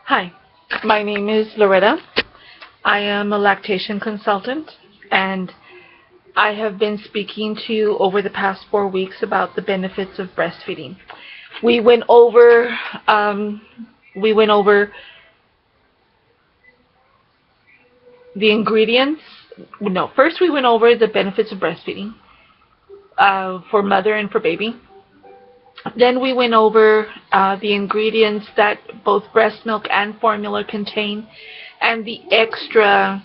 Hi, my name is Loretta. I am a lactation consultant, and I have been speaking to you over the past 4 weeks about the benefits of breastfeeding. We went over um, we went over the ingredients. No, first we went over the benefits of breastfeeding for mother and for baby. Then we went over the ingredients that both breast milk and formula contain, and the extra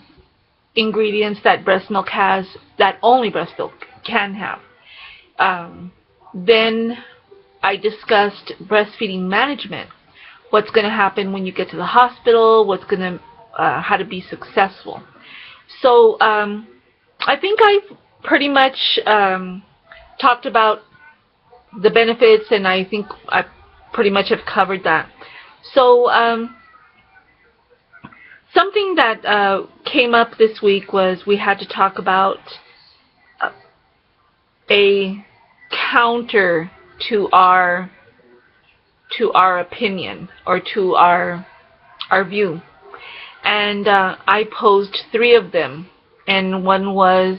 ingredients that breast milk has that only breast milk can have. Um, then I discussed breastfeeding management. What's going to happen when you get to the hospital? How to be successful. So I think I've pretty much talked about the benefits, and I think I pretty much have covered that. So something that came up this week was we had to talk about uh, a counter to our opinion, or to our view, and I posed three of them, and one was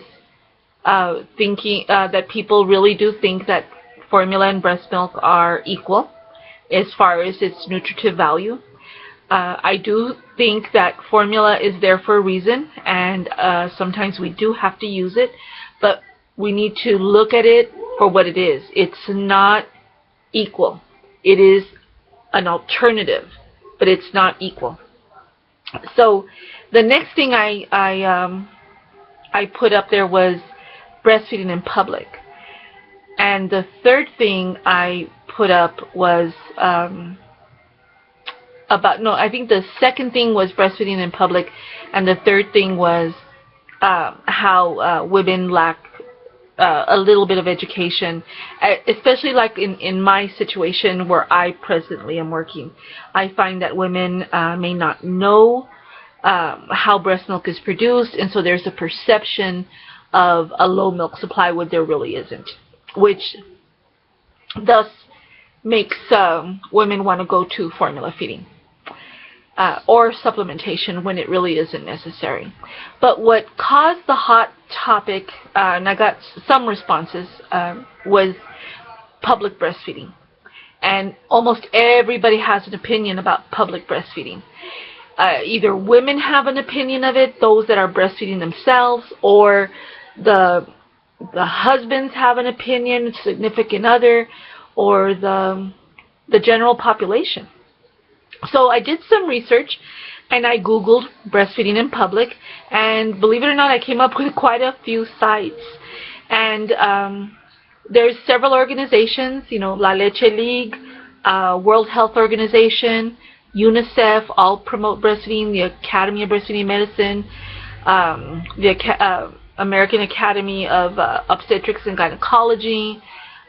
thinking that people really do think that formula and breast milk are equal as far as its nutritive value. I do think that formula is there for a reason, and sometimes we do have to use it, but we need to look at it for what it is. It's not equal. It is an alternative, but it's not equal. So the next thing I put up there was breastfeeding in public. And the third thing I put up was I think the second thing was breastfeeding in public, and the third thing was how women lack a little bit of education, especially like in my situation where I presently am working. I find that women may not know how breast milk is produced, and so there's a perception of a low milk supply when there really isn't, which thus makes women want to go to formula feeding or supplementation when it really isn't necessary. But what caused the hot topic, and I got some responses, was public breastfeeding. And almost everybody has an opinion about public breastfeeding. Either women have an opinion of it, those that are breastfeeding themselves, or the husbands have an opinion, significant other, or the general population. So I did some research, and I Googled breastfeeding in public, and believe it or not, I came up with quite a few sites. And there's several organizations, La Leche League, World Health Organization, UNICEF, all promote breastfeeding, the Academy of Breastfeeding Medicine, the American Academy of Obstetrics and Gynecology.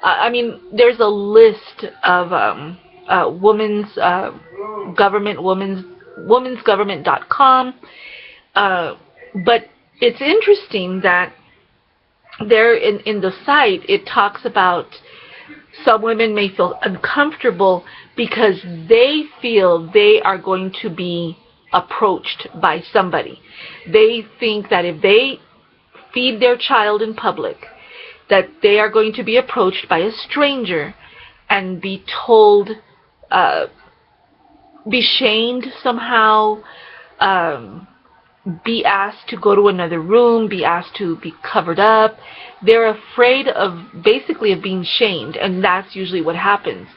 There's a list of women's government, womensgovernment.com. But it's interesting that there in the site it talks about some women may feel uncomfortable because they feel they are going to be approached by somebody. They think that if they feed their child in public, that they are going to be approached by a stranger and be told, be shamed somehow, be asked to go to another room, be asked to be covered up. They're afraid of being shamed, and that's usually what happens.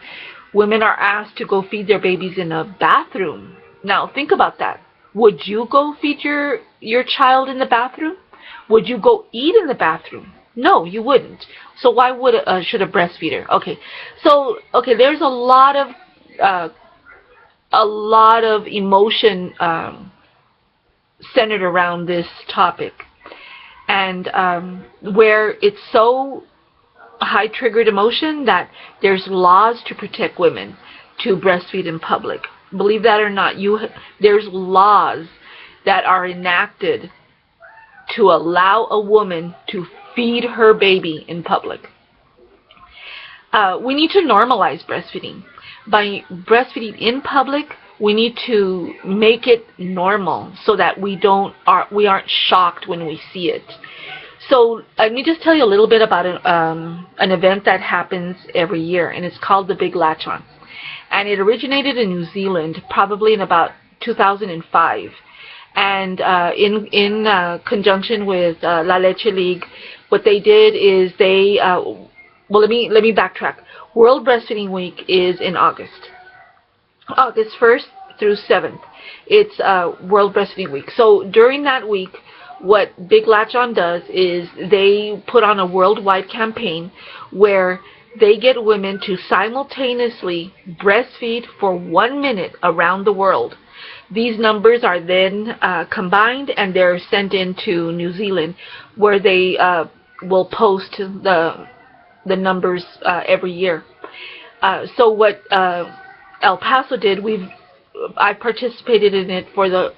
Women are asked to go feed their babies in a bathroom. Now think about that. Would you go feed your child in the bathroom? Would you go eat in the bathroom? No, you wouldn't. So why should a breastfeeder? There's a lot of emotion centered around this topic, and where it's so high triggered emotion that there's laws to protect women to breastfeed in public. Believe that or not, there's laws that are enacted to allow a woman to feed her baby in public. We need to normalize breastfeeding. By breastfeeding in public, we need to make it normal so that we aren't shocked when we see it. So let me just tell you a little bit about an event that happens every year, and it's called the Big Latch On. And it originated in New Zealand, probably in about 2005. And in conjunction with La Leche League, what they did is they well, let me backtrack. World Breastfeeding Week is in August 1st through 7th. It's World Breastfeeding Week. So during that week, what Big Latch On does is they put on a worldwide campaign where they get women to simultaneously breastfeed for 1 minute around the world. These numbers are then combined and they're sent into New Zealand, where they will post the numbers every year. So what El Paso did, I participated in it for the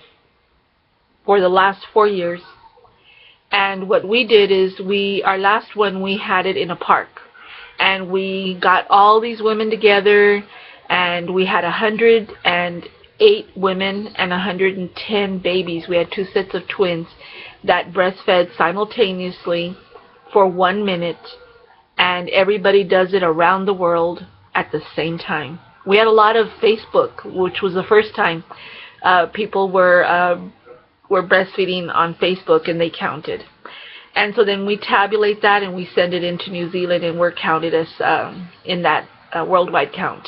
last 4 years, and what we did is our last one we had it in a park, and we got all these women together, and we had 108 women and 110 babies. We had 2 sets of twins that breastfed simultaneously for 1 minute, and everybody does it around the world at the same time. We had a lot of Facebook, which was the first time people were breastfeeding on Facebook, and they counted. And so then we tabulate that and we send it into New Zealand, and we're counted as in that worldwide count.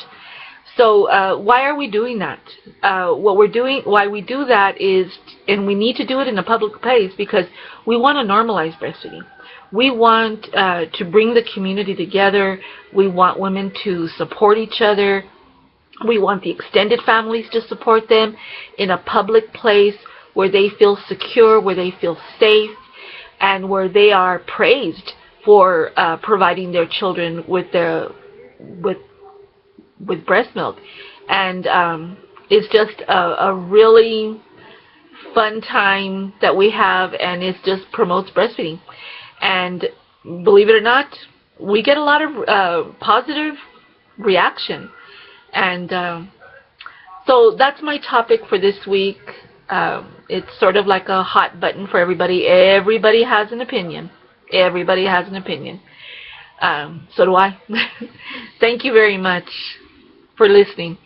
So why are we doing that? Why we do that is, and we need to do it in a public place, because we want to normalize breastfeeding. We want to bring the community together. We want women to support each other. We want the extended families to support them in a public place where they feel secure, where they feel safe, and where they are praised for providing their children with breast milk. And it's just a really fun time that we have, and it just promotes breastfeeding. And believe it or not, we get a lot of positive reaction. And so that's my topic for this week. It's sort of like a hot button for everybody. Everybody has an opinion. Everybody has an opinion. So do I. Thank you very much for listening.